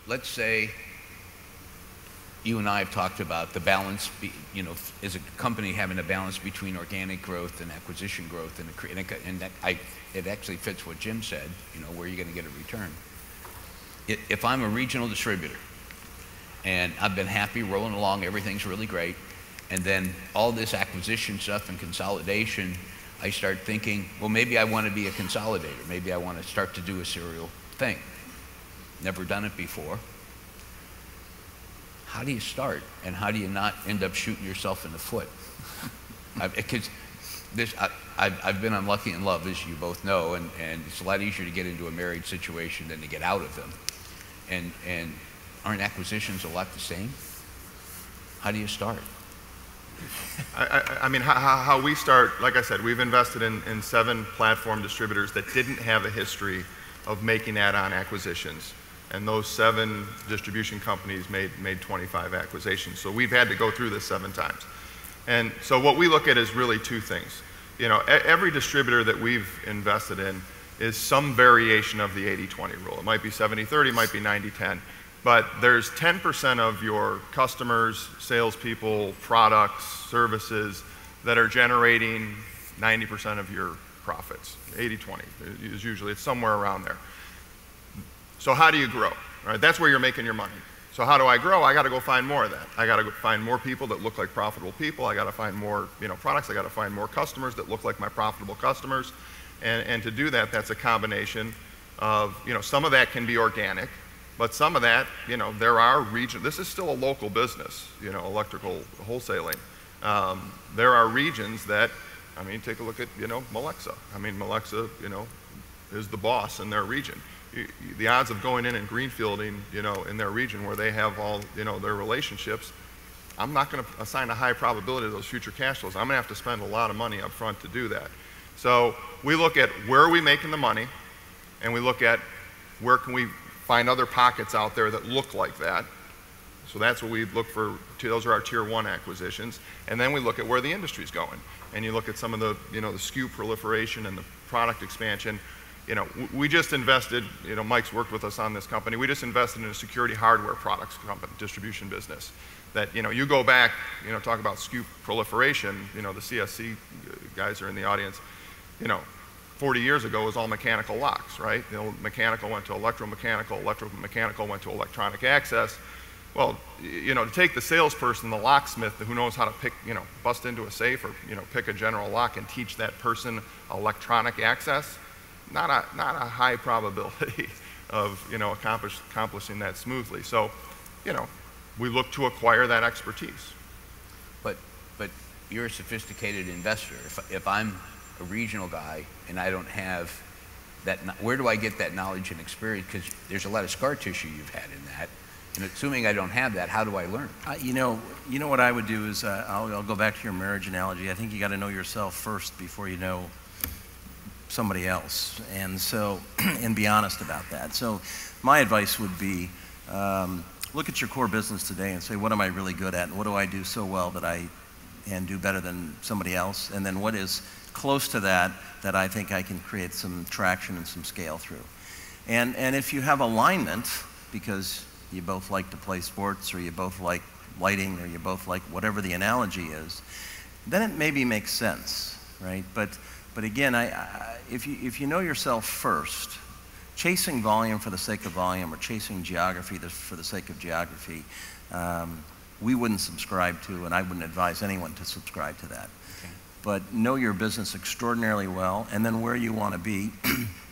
let's say you and I have talked about the balance, as a company having a balance between organic growth and acquisition growth, it actually fits what Jim said, where you're going to get a return. If I'm a regional distributor and I've been happy rolling along, everything's really great, and then all this acquisition stuff and consolidation, I start thinking, well, maybe I want to be a consolidator. Maybe I want to start to do a serial thing. Never done it before. How do you start, and how do you not end up shooting yourself in the foot? Because I've been unlucky in love, as you both know, and it's a lot easier to get into a married situation than to get out of them. And aren't acquisitions a lot the same? How do you start? I mean, how we start, like I said, we've invested in 7 platform distributors that didn't have a history of making add-on acquisitions. And those 7 distribution companies made 25 acquisitions. So we've had to go through this 7 times. And so what we look at is really 2 things. Every distributor that we've invested in is some variation of the 80-20 rule. It might be 70-30, it might be 90-10. But there's 10% of your customers, salespeople, products, services that are generating 90% of your profits. 80-20 is usually, it's somewhere around there. So how do you grow? Right? That's where you're making your money. So how do I grow? I got to go find more of that. I got to go find more people that look like profitable people. I got to find more products. I got to find more customers that look like my profitable customers. And to do that, that's a combination of, some of that can be organic, but some of that, there are regions. This is still a local business, electrical wholesaling. There are regions that, take a look at, Malexa. Malexa, is the boss in their region. The odds of going in and greenfielding, in their region where they have all, their relationships, I'm not going to assign a high probability to those future cash flows. I'm going to have to spend a lot of money up front to do that. So we look at where are we making the money, and we look at where can we find other pockets out there that look like that. So that's what we look for. Those are our tier 1 acquisitions. And then we look at where the industry's going. And you look at some of the, the SKU proliferation and the product expansion. We just invested, Mike's worked with us on this company. We just invested in a security hardware products company, distribution business. That, you go back, talk about SKU proliferation, the CSC guys are in the audience, 40 years ago it was all mechanical locks, right? Mechanical went to electromechanical, electromechanical went to electronic access. Well, to take the salesperson, the locksmith who knows how to pick, bust into a safe or, pick a general lock and teach that person electronic access, not a high probability of, accomplishing that smoothly. So, we look to acquire that expertise. But you're a sophisticated investor. If I'm a regional guy and I don't have that, where do I get that knowledge and experience? Because there's a lot of scar tissue you've had in that. And assuming I don't have that, how do I learn? You know what I would do is, I'll go back to your marriage analogy. I think you got to know yourself first before you know somebody else. And so, and be honest about that. So my advice would be, look at your core business today and say, what am I really good at? And what do I do so well that I can do better than somebody else? And then what is close to that I think I can create some traction and some scale through. And if you have alignment, because you both like to play sports, or you both like lighting, or you both like whatever the analogy is, then it maybe makes sense, right? But again, if you know yourself first, chasing volume for the sake of volume or chasing geography for the sake of geography, we wouldn't subscribe to, and I wouldn't advise anyone to subscribe to that. Okay. But know your business extraordinarily well, and then where you want to be.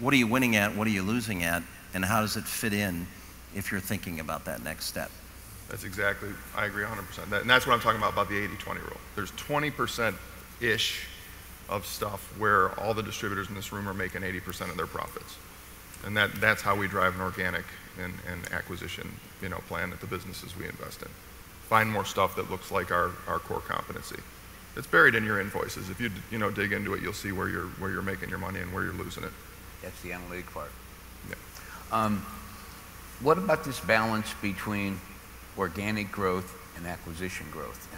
What are you winning at? What are you losing at? And how does it fit in if you're thinking about that next step? That's exactly, I agree 100%. And that's what I'm talking about the 80-20 rule. There's 20%-ish of stuff where all the distributors in this room are making 80% of their profits. And that's how we drive an organic and acquisition plan at the businesses we invest in. Find more stuff that looks like our core competency. It's buried in your invoices. If you dig into it, you'll see where you're making your money and where you're losing it. That's the analytic part. Yeah. What about this balance between organic growth and acquisition growth?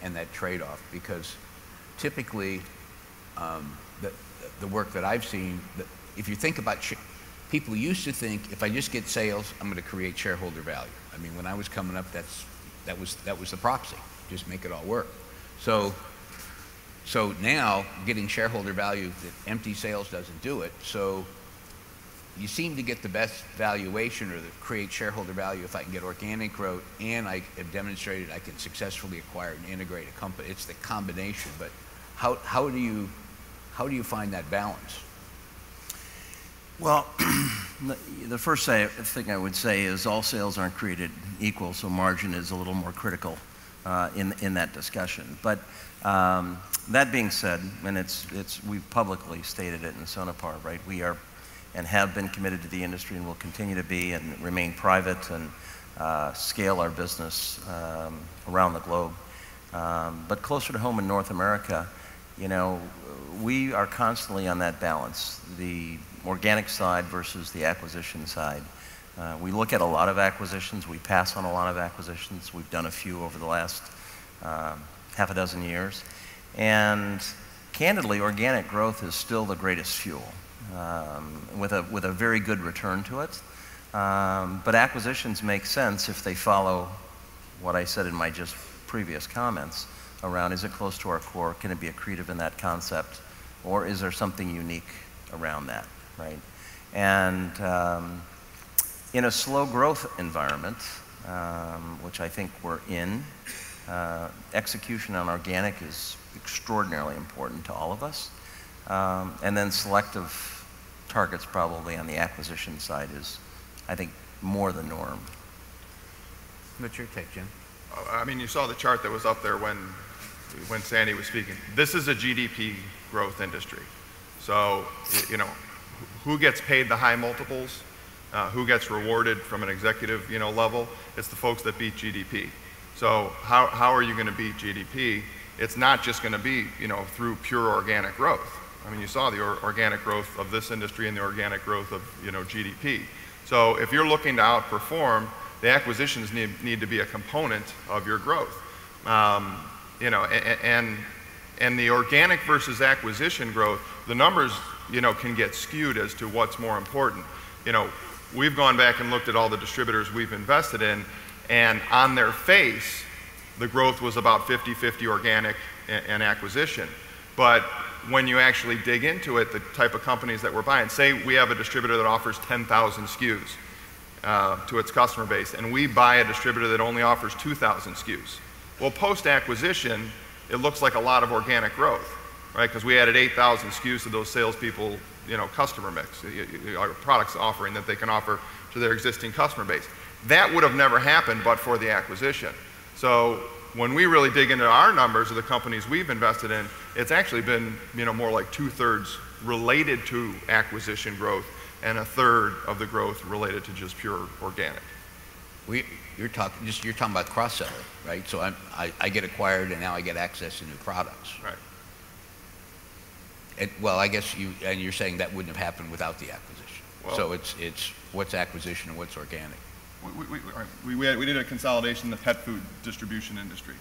And that trade-off, because typically the work that I've seen, if you think about people used to think if I just get sales, I'm going to create shareholder value. I mean, when I was coming up, that was the proxy. Just make it all work. So now getting shareholder value, that empty sales doesn't do it. So you seem to get the best valuation or create shareholder value if I can get organic growth and I have demonstrated I can successfully acquire and integrate a company. It's the combination. But how do you find that balance? Well, the first thing I would say is all sales aren't created equal, so margin is a little more critical in that discussion. But that being said, and we've publicly stated it in Sonepar, right? We are and have been committed to the industry and will continue to be and remain private and scale our business around the globe. But closer to home in North America, you know, we are constantly on that balance, the organic side versus the acquisition side. We look at a lot of acquisitions. We pass on a lot of acquisitions. We've done a few over the last half a dozen years. And candidly, organic growth is still the greatest fuel, with a very good return to it. But acquisitions make sense if they follow what I said in my just previous comments around, is it close to our core? Can it be accretive in that concept? Or is there something unique around that, right? And in a slow growth environment, which I think we're in, execution on organic is extraordinarily important to all of us. And then selective targets probably on the acquisition side is, I think, more the norm. What's your take, Jim? I mean, you saw the chart that was up there when Sandy was speaking. This is a GDP growth industry. So, you know, who gets paid the high multiples? Who gets rewarded from an executive, you know, level? It's the folks that beat GDP. So how are you going to beat GDP? It's not just going to be, you know, through pure organic growth. I mean, you saw the organic growth of this industry and the organic growth of, you know, GDP. So if you're looking to outperform, the acquisitions need to be a component of your growth. You know, and the organic versus acquisition growth, the numbers, you know, can get skewed as to what's more important. You know, we've gone back and looked at all the distributors we've invested in, and on their face, the growth was about 50-50 organic and acquisition. But when you actually dig into it, the type of companies that we're buying, say we have a distributor that offers 10,000 SKUs to its customer base, and we buy a distributor that only offers 2,000 SKUs. Well, post-acquisition, it looks like a lot of organic growth, right? Because we added 8,000 SKUs to those salespeople, you know, customer mix, our products offering that they can offer to their existing customer base. That would have never happened but for the acquisition. So when we really dig into our numbers of the companies we've invested in, it's actually been, you know, more like 2/3 related to acquisition growth and 1/3 of the growth related to just pure organic. You're talking about cross-selling, right? So I get acquired and now I get access to new products. Right. Well, I guess you're saying that wouldn't have happened without the acquisition. Well, so it's what's acquisition and what's organic. We did a consolidation in the pet food distribution industry.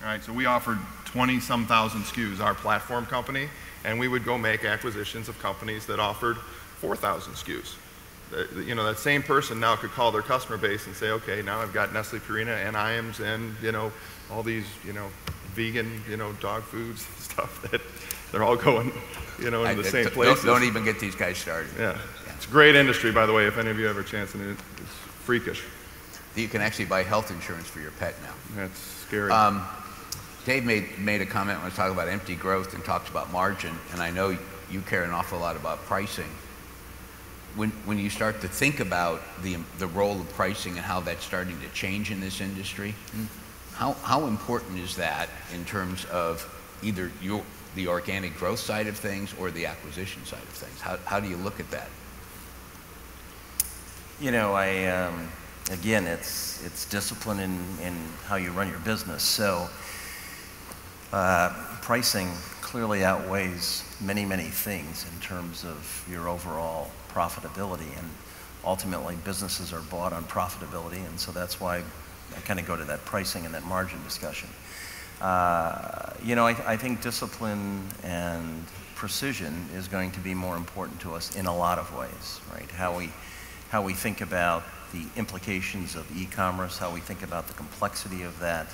All right, so we offered 20-some thousand SKUs, our platform company, and we would go make acquisitions of companies that offered 4,000 SKUs. You know, that same person now could call their customer base and say, okay, now I've got Nestle Purina and Iams and, you know, all these, you know, vegan, you know, dog foods and stuff that they're all going, you know, in the same places. Don't even get these guys started. Yeah. It's a great industry, by the way, if any of you have a chance, and it's freakish. You can actually buy health insurance for your pet now. That's scary. Dave made a comment when I was talking about empty growth and talked about margin, and I know you care an awful lot about pricing. When you start to think about the role of pricing and how that's starting to change in this industry, how important is that in terms of either the organic growth side of things or the acquisition side of things? How do you look at that? You know, again, it's discipline in how you run your business. So pricing clearly outweighs many, many things in terms of your overall profitability, and ultimately businesses are bought on profitability, and so that's why I kind of go to that pricing and that margin discussion. You know, I think discipline and precision is going to be more important to us in a lot of ways, right? How we think about the implications of e-commerce, how we think about the complexity of that,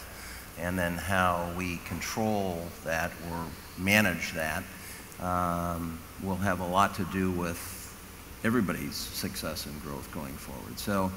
and then how we control that or manage that will have a lot to do with everybody's success and growth going forward. So,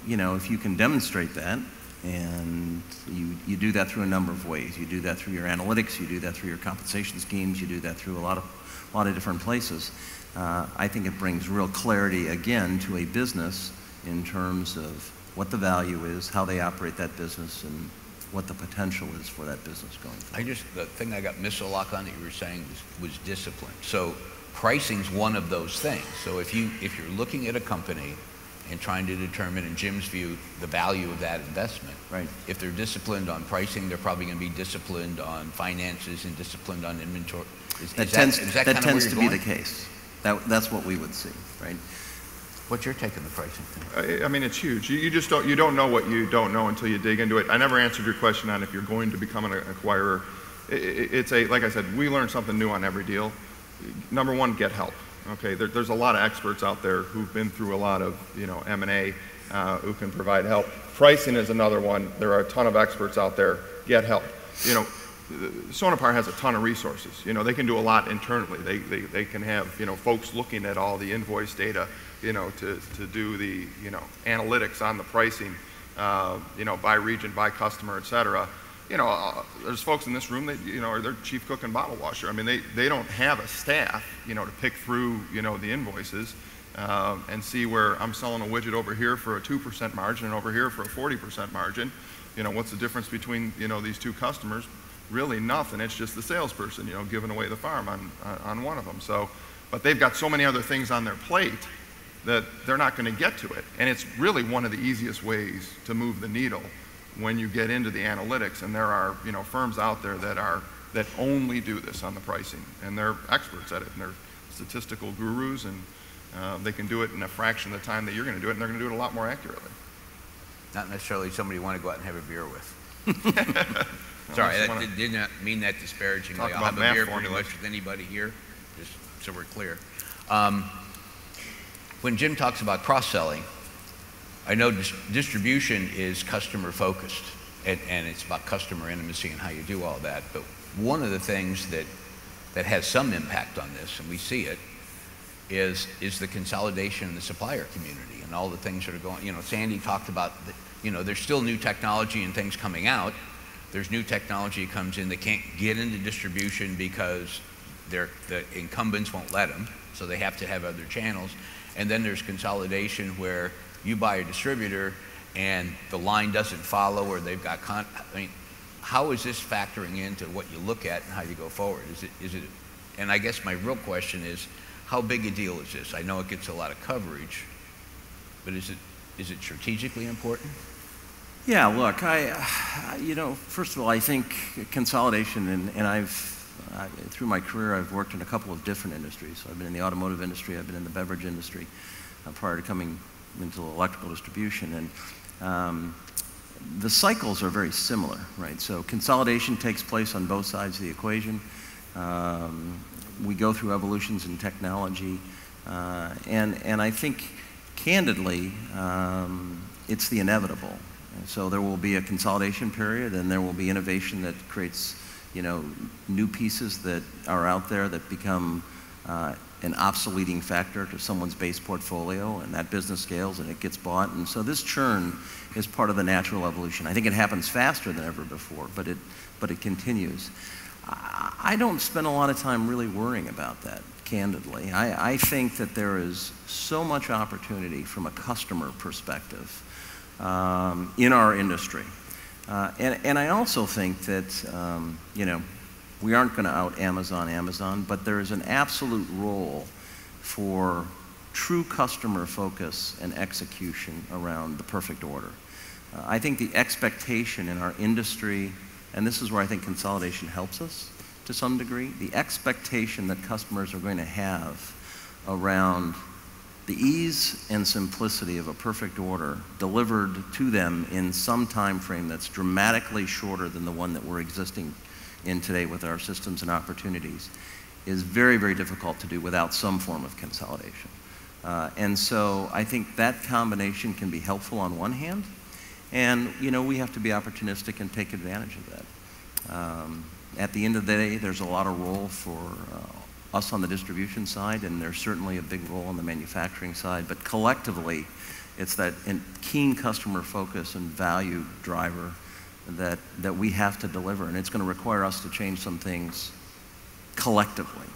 you know, if you can demonstrate that, and you do that through a number of ways. You do that through your analytics, you do that through your compensation schemes, you do that through a lot of different places. I think it brings real clarity, again, to a business in terms of what the value is, how they operate that business, and what the potential is for that business going forward. The thing I got missed a lot on that you were saying was discipline. So pricing's one of those things. So if you're looking at a company and trying to determine, in Jim's view, the value of that investment. Right. If they're disciplined on pricing, they're probably going to be disciplined on finances and disciplined on inventory. That tends to be the case. That's what we would see, right? What's your take on the pricing thing? I mean, it's huge. You just don't know what you don't know until you dig into it. I never answered your question on if you're going to become an acquirer. Like I said, we learn something new on every deal. Number one, get help. Okay, there's a lot of experts out there who've been through a lot of, you know, M&A who can provide help. Pricing is another one. There are a ton of experts out there. Get help. You know, Sonepar has a ton of resources. You know, they can do a lot internally. They can have, you know, folks looking at all the invoice data, you know, to do the, you know, analytics on the pricing, you know, by region, by customer, et cetera. You know, there's folks in this room that, you know, are their chief cook and bottle washer. I mean, they don't have a staff, you know, to pick through, you know, the invoices and see where I'm selling a widget over here for a 2% margin and over here for a 40% margin. You know, what's the difference between, you know, these two customers? Really nothing. It's just the salesperson, you know, giving away the farm on one of them. So, but they've got so many other things on their plate that they're not going to get to it. And it's really one of the easiest ways to move the needle when you get into the analytics, and there are, you know, firms out there that only do this on the pricing, and they're experts at it, and they're statistical gurus, and they can do it in a fraction of the time that you're going to do it, and they're going to do it a lot more accurately. Not necessarily somebody you want to go out and have a beer with. Sorry, I did not mean that disparagingly. I'll have a beer pretty much with anybody here, just so we're clear. When Jim talks about cross-selling, I know distribution is customer focused, and it's about customer intimacy and how you do all that. But one of the things that has some impact on this, and we see it, is the consolidation in the supplier community and all the things that are going. You know, Sandy talked about, you know, there's still new technology and things coming out. There's new technology that comes in. They can't get into distribution because the incumbents won't let them, so they have to have other channels. And then there's consolidation where you buy a distributor and the line doesn't follow, or they've got I mean, how is this factoring into what you look at and how you go forward? Is it? And I guess my real question is, how big a deal is this? I know it gets a lot of coverage, but is it strategically important? Yeah, look, you know, first of all, I think consolidation, and through my career, I've worked in a couple of different industries. So I've been in the automotive industry, I've been in the beverage industry prior to coming into electrical distribution, and the cycles are very similar, right? So consolidation takes place on both sides of the equation. We go through evolutions in technology, and I think, candidly, it's the inevitable. So there will be a consolidation period, and there will be innovation that creates, you know, new pieces that are out there that become an obsoleting factor to someone's base portfolio, and that business scales and it gets bought. And so this churn is part of the natural evolution. I think it happens faster than ever before, but it continues. I don't spend a lot of time really worrying about that, candidly. I think that there is so much opportunity from a customer perspective in our industry. And I also think that, you know, we aren't going to out Amazon, but there is an absolute role for true customer focus and execution around the perfect order. I think the expectation in our industry, and this is where I think consolidation helps us to some degree, the expectation that customers are going to have around the ease and simplicity of a perfect order delivered to them in some time frame that's dramatically shorter than the one that we're existing in today with our systems and opportunities is very, very difficult to do without some form of consolidation. And so I think that combination can be helpful on one hand, and we have to be opportunistic and take advantage of that. At the end of the day, there's a lot of role for us on the distribution side, and there's certainly a big role on the manufacturing side, but collectively, it's that keen customer focus and value driver that we have to deliver, and it's going to require us to change some things collectively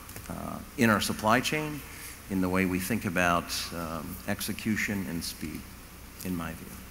in our supply chain, in the way we think about execution and speed, in my view.